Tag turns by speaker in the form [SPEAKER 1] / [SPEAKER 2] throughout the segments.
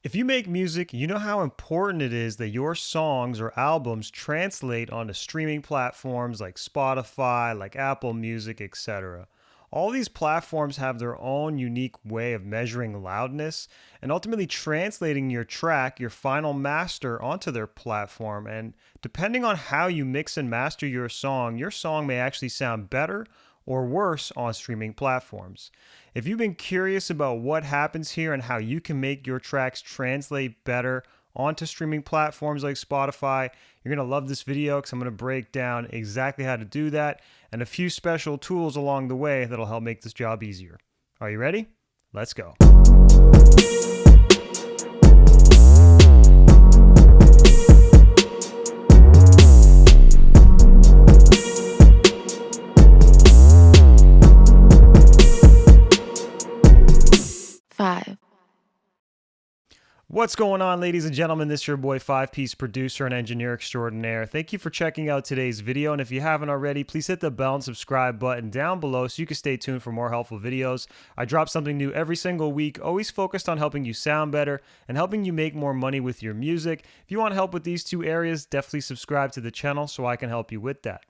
[SPEAKER 1] If you make music, you know how important it is that your songs or albums translate onto streaming platforms like Spotify, like Apple Music, etc. All these platforms have their own unique way of measuring loudness and ultimately translating your track, your final master, onto their platform. And depending on how you mix and master your song may actually sound better or worse on streaming platforms. If you've been curious about what happens here and how you can make your tracks translate better onto streaming platforms like Spotify, you're going to love this video because I'm going to break down exactly how to do that and a few special tools along the way that'll help make this job easier. Are you ready? Let's go. What's going on, ladies and gentlemen? This is your boy, 5-Piece producer and engineer extraordinaire. Thank you for checking out today's video, and if you haven't already, please hit the bell and subscribe button down below so you can stay tuned for more helpful videos. I drop something new every single week, always focused on helping you sound better and helping you make more money with your music. If you want help with these two areas, definitely subscribe to the channel so I can help you with that.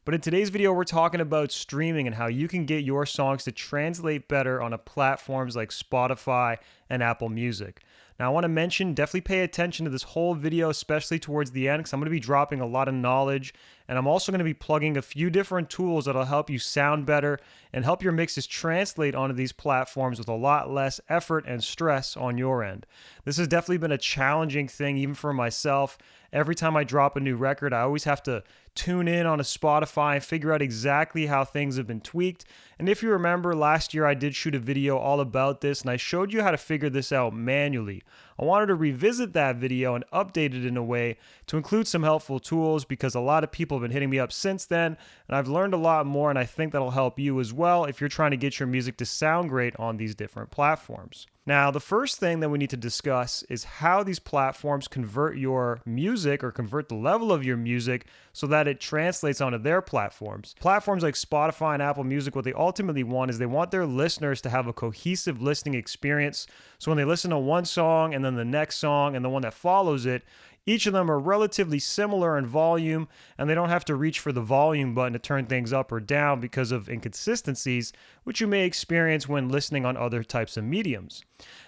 [SPEAKER 1] But in today's video, we're talking about streaming and how you can get your songs to translate better on platforms like Spotify and Apple Music. Now, I want to mention, definitely pay attention to this whole video, especially towards the end, because I'm going to be dropping a lot of knowledge, and I'm also going to be plugging a few different tools that'll help you sound better and help your mixes translate onto these platforms with a lot less effort and stress on your end. This has definitely been a challenging thing, even for myself. Every time I drop a new record, I always have to tune in on a Spotify and figure out exactly how things have been tweaked. And if you remember, last year I did shoot a video all about this, and I showed you how to figure this out manually. I wanted to revisit that video and update it in a way to include some helpful tools because a lot of people have been hitting me up since then, and I've learned a lot more, and I think that'll help you as well if you're trying to get your music to sound great on these different platforms. Now, the first thing that we need to discuss is how these platforms convert your music or convert the level of your music so that it translates onto their platforms. Platforms like Spotify and Apple Music, what they ultimately want is they want their listeners to have a cohesive listening experience. So when they listen to one song and then the next song and the one that follows it, each of them are relatively similar in volume, and they don't have to reach for the volume button to turn things up or down because of inconsistencies, which you may experience when listening on other types of mediums.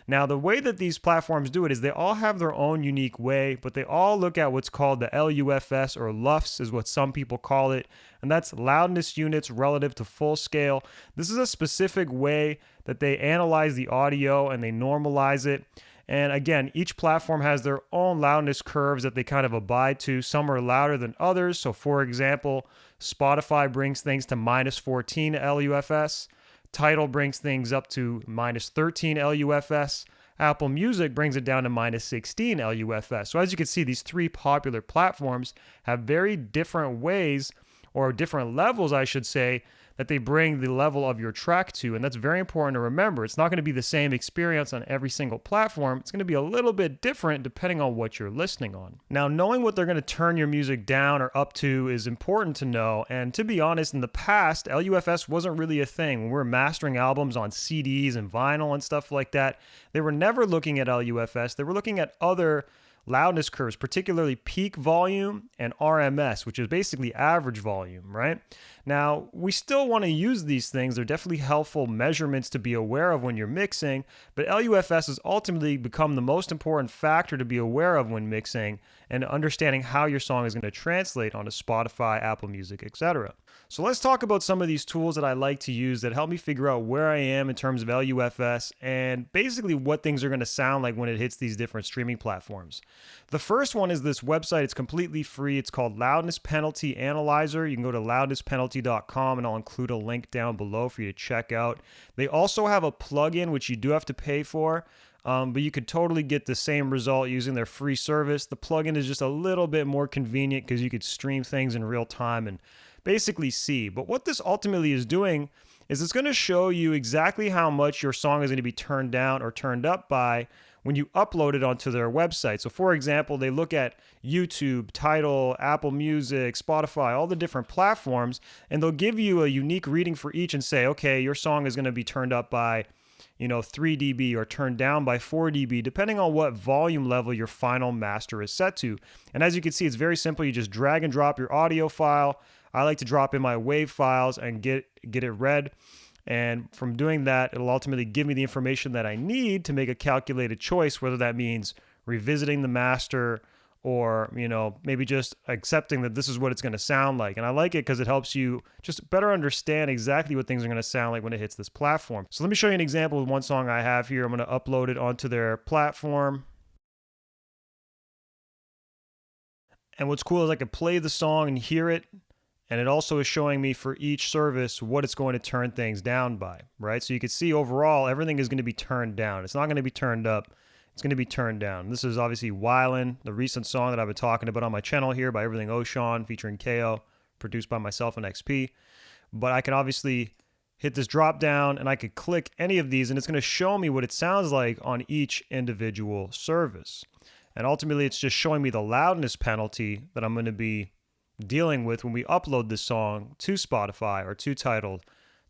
[SPEAKER 1] Now, the way that these platforms do it is they all have their own unique way, but they all look at what's called the LUFS, or LUFS is what some people call it, and that's loudness units relative to full scale. This is a specific way that they analyze the audio and they normalize it. And again, each platform has their own loudness curves that they kind of abide to. Some are louder than others. So for example, Spotify brings things to minus 14 LUFS. Tidal brings things up to minus 13 LUFS. Apple Music brings it down to minus 16 LUFS. So as you can see, these three popular platforms have very different ways, or different levels, I should say, that they bring the level of your track to. And that's very important to remember. It's not going to be the same experience on every single platform. It's going to be a little bit different depending on what you're listening on. Now, knowing what they're going to turn your music down or up to is important to know. And to be honest, in the past, LUFS wasn't really a thing. When we were mastering albums on CDs and vinyl and stuff like that, they were never looking at LUFS. They were looking at other loudness curves, particularly peak volume and RMS, which is basically average volume, right? Now, we still want to use these things. They're definitely helpful measurements to be aware of when you're mixing, but LUFS has ultimately become the most important factor to be aware of when mixing and understanding how your song is going to translate onto Spotify, Apple Music, etc. So let's talk about some of these tools that I like to use that help me figure out where I am in terms of LUFS and basically what things are going to sound like when it hits these different streaming platforms. The first one is this website. It's completely free. It's called Loudness Penalty Analyzer. You can go to loudnesspenalty.com and I'll include a link down below for you to check out. They also have a plugin which you do have to pay for. But you could totally get the same result using their free service. The plugin is just a little bit more convenient because you could stream things in real time and basically see. But what this ultimately is doing is it's going to show you exactly how much your song is going to be turned down or turned up by when you upload it onto their website. So for example, they look at YouTube, Tidal, Apple Music, Spotify, all the different platforms, and they'll give you a unique reading for each and say, okay, your song is going to be turned up by 3 dB or turned down by 4 dB, depending on what volume level your final master is set to. And as you can see, it's very simple. You just drag and drop your audio file. I like to drop in my WAV files and get it read. And from doing that, it'll ultimately give me the information that I need to make a calculated choice, whether that means revisiting the master or, maybe just accepting that this is what it's going to sound like. And I like it because it helps you just better understand exactly what things are going to sound like when it hits this platform. So let me show you an example of one song I have here. I'm going to upload it onto their platform. And what's cool is I can play the song and hear it. And it also is showing me for each service what it's going to turn things down by, right? So you can see overall, everything is going to be turned down. It's not going to be turned up. It's going to be turned down. This is obviously Wylin, the recent song that I've been talking about on my channel here by Everything Ocean featuring KO, produced by myself and XP. But I can obviously hit this drop down and I could click any of these and it's going to show me what it sounds like on each individual service. And ultimately, it's just showing me the loudness penalty that I'm going to be dealing with when we upload this song to Spotify or to Tidal,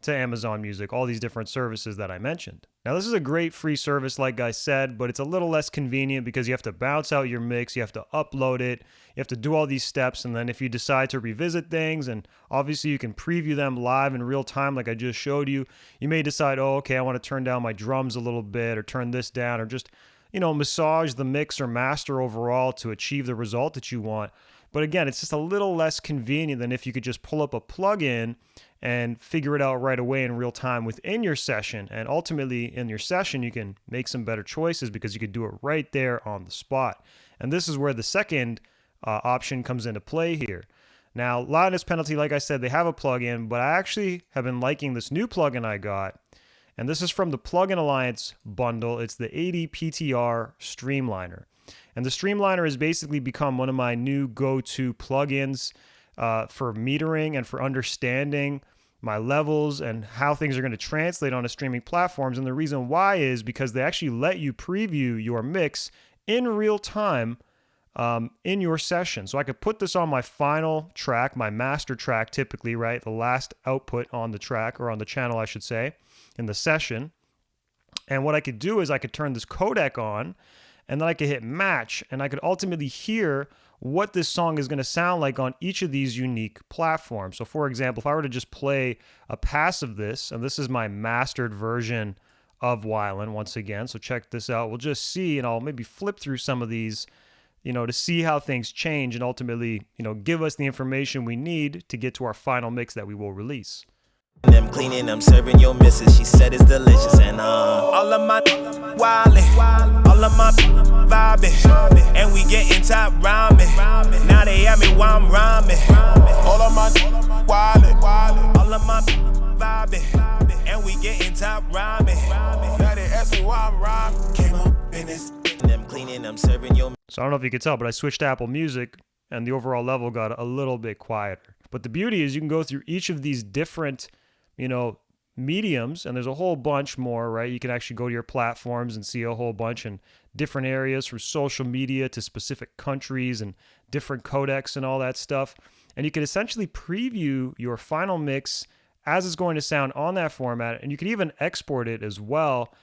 [SPEAKER 1] to Amazon Music, all these different services that I mentioned. Now, this is a great free service, like I said, but it's a little less convenient because you have to bounce out your mix, you have to upload it, you have to do all these steps, and then if you decide to revisit things, and obviously you can preview them live in real time like I just showed you, you may decide, oh, okay, I want to turn down my drums a little bit, or turn this down, or just, massage the mix or master overall to achieve the result that you want. But again, it's just a little less convenient than if you could just pull up a plugin and figure it out right away in real time within your session. And ultimately, in your session, you can make some better choices because you could do it right there on the spot. And this is where the second option comes into play here. Now, loudness penalty, like I said, they have a plugin, but I actually have been liking this new plugin I got. And this is from the Plugin Alliance bundle. It's the ADPTR Streamliner. And the Streamliner has basically become one of my new go-to plugins for metering and for understanding my levels and how things are going to translate onto streaming platforms. And the reason why is because they actually let you preview your mix in real time in your session. So I could put this on my final track, my master track typically, right? The last output on the track, or on the channel, I should say, in the session. And what I could do is I could turn this codec on, and then I could hit match, and I could ultimately hear what this song is going to sound like on each of these unique platforms. So for example, if I were to just play a pass of this, and this is my mastered version of Wylin once again, so check this out. We'll just see, and I'll maybe flip through some of these, to see how things change and ultimately, give us the information we need to get to our final mix that we will release.
[SPEAKER 2] Them cleaning, I'm serving your missus. She said it's delicious, and all of my wildin', all of my vibing, and we getting top rhyming. Now they at me while I'm rhyming. All of my wildin', all of my vibing, and we getting top rhyming. Now they ask me why I'm rhyming. Came up in this. Them cleaning, I'm serving your.
[SPEAKER 1] So I don't know if you could tell, but I switched to Apple Music, and the overall level got a little bit quieter. But the beauty is you can go through each of these different mediums, and there's a whole bunch more, right? You can actually go to your platforms and see a whole bunch in different areas, from social media to specific countries and different codecs and all that stuff. And you can essentially preview your final mix as it's going to sound on that format, and you can even export it as well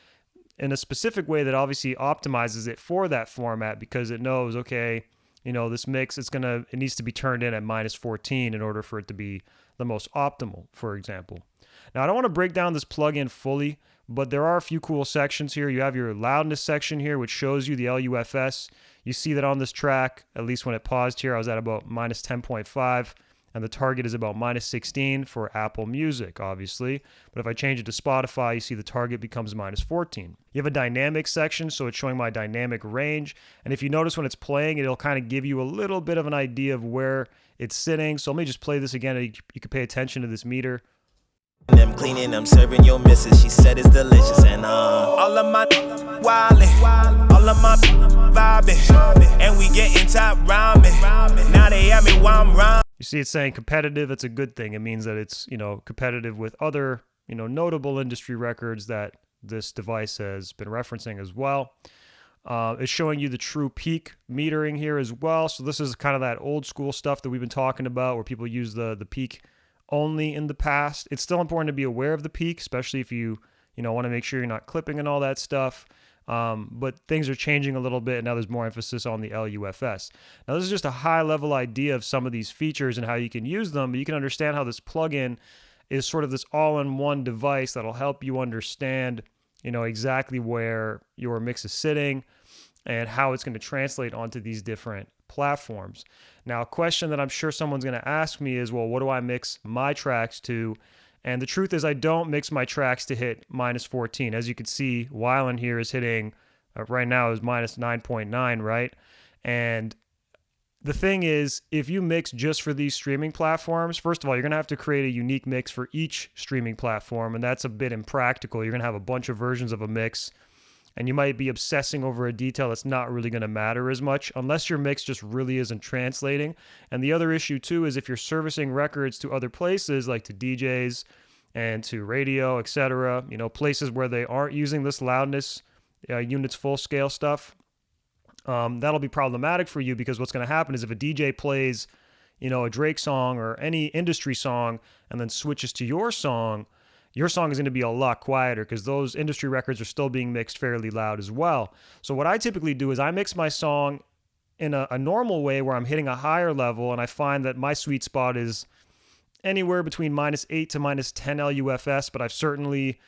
[SPEAKER 1] in a specific way that obviously optimizes it for that format, because it knows, okay, this mix, it needs to be turned in at -14 in order for it to be the most optimal, for example. Now, I don't want to break down this plugin fully, but there are a few cool sections here. You have your loudness section here, which shows you the LUFS. You see that on this track, at least when it paused here, I was at about -10.5, and the target is about -16 for Apple Music, obviously. But if I change it to Spotify, you see the target becomes -14. You have a dynamic section, so it's showing my dynamic range. And if you notice when it's playing, it'll kind of give you a little bit of an idea of where it's sitting. So let me just play this again, and you can pay attention to this meter.
[SPEAKER 2] Them cleaning, I'm serving your missus. She said it's delicious, and all of my wildin', all of my vibing, and we getting top rhyming. Now they at me while I'm rhyming.
[SPEAKER 1] You see it's saying competitive. It's a good thing. It means that it's, competitive with other, notable industry records that this device has been referencing as well. It's showing you the true peak metering here as well. So this is kind of that old school stuff that we've been talking about, where people use the peak only in the past. It's still important to be aware of the peak, especially if you want to make sure you're not clipping and all that stuff. But things are changing a little bit, and now there's more emphasis on the LUFS. Now, this is just a high-level idea of some of these features and how you can use them, but you can understand how this plugin is sort of this all-in-one device that'll help you understand, exactly where your mix is sitting and how it's going to translate onto these different platforms. Now, a question that I'm sure someone's going to ask me is, well, what do I mix my tracks to? And the truth is I don't mix my tracks to hit -14. As you can see, Wyland here is hitting, right now is -9.9, right? And the thing is, if you mix just for these streaming platforms, first of all, you're going to have to create a unique mix for each streaming platform, and that's a bit impractical. You're going to have a bunch of versions of a mix, and you might be obsessing over a detail that's not really going to matter as much unless your mix just really isn't translating. And the other issue too is if you're servicing records to other places like to DJs and to radio, etc., places where they aren't using this loudness units full scale stuff, that'll be problematic for you, because what's going to happen is if a DJ plays, a Drake song or any industry song and then switches to your song is going to be a lot quieter because those industry records are still being mixed fairly loud as well. So what I typically do is I mix my song in a normal way where I'm hitting a higher level, and I find that my sweet spot is anywhere between -8 to -10 LUFS, but I've certainly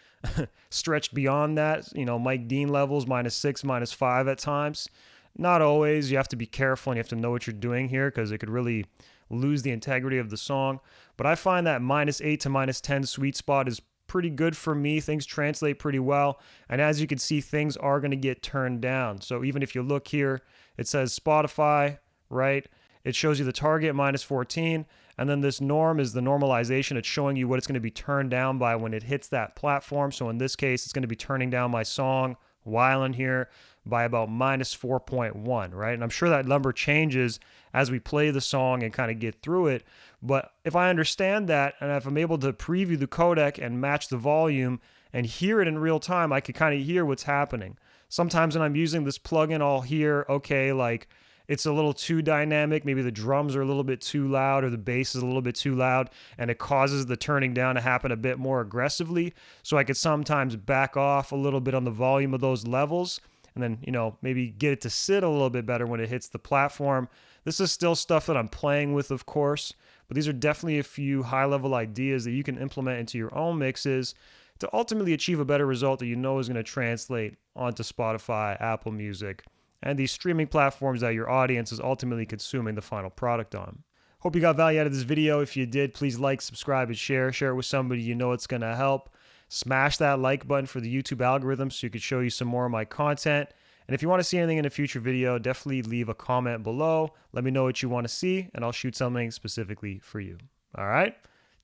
[SPEAKER 1] stretched beyond that, Mike Dean levels, -6, -5 at times. Not always. You have to be careful and you have to know what you're doing here because it could really lose the integrity of the song. But I find that -8 to -10 sweet spot is pretty good for me. Things translate pretty well. And as you can see, things are going to get turned down. So even if you look here, it says Spotify, right? It shows you the target -14. And then this norm is the normalization. It's showing you what it's going to be turned down by when it hits that platform. So in this case, it's going to be turning down my song, Wyland here, by about -4.1, right? And I'm sure that number changes as we play the song and kind of get through it. But if I understand that, and if I'm able to preview the codec and match the volume and hear it in real time, I could kind of hear what's happening. Sometimes when I'm using this plugin, I'll hear, okay, like it's a little too dynamic. Maybe the drums are a little bit too loud or the bass is a little bit too loud, and it causes the turning down to happen a bit more aggressively. So I could sometimes back off a little bit on the volume of those levels and then, maybe get it to sit a little bit better when it hits the platform. This is still stuff that I'm playing with, of course, but these are definitely a few high-level ideas that you can implement into your own mixes to ultimately achieve a better result that is going to translate onto Spotify, Apple Music, and these streaming platforms that your audience is ultimately consuming the final product on. Hope you got value out of this video. If you did, please like, subscribe, and share. Share it with somebody it's going to help. Smash that like button for the YouTube algorithm so you could show you some more of my content. And if you want to see anything in a future video, definitely leave a comment below. Let me know what you want to see, and I'll shoot something specifically for you. All right?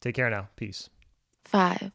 [SPEAKER 1] Take care now. Peace.
[SPEAKER 3] 5,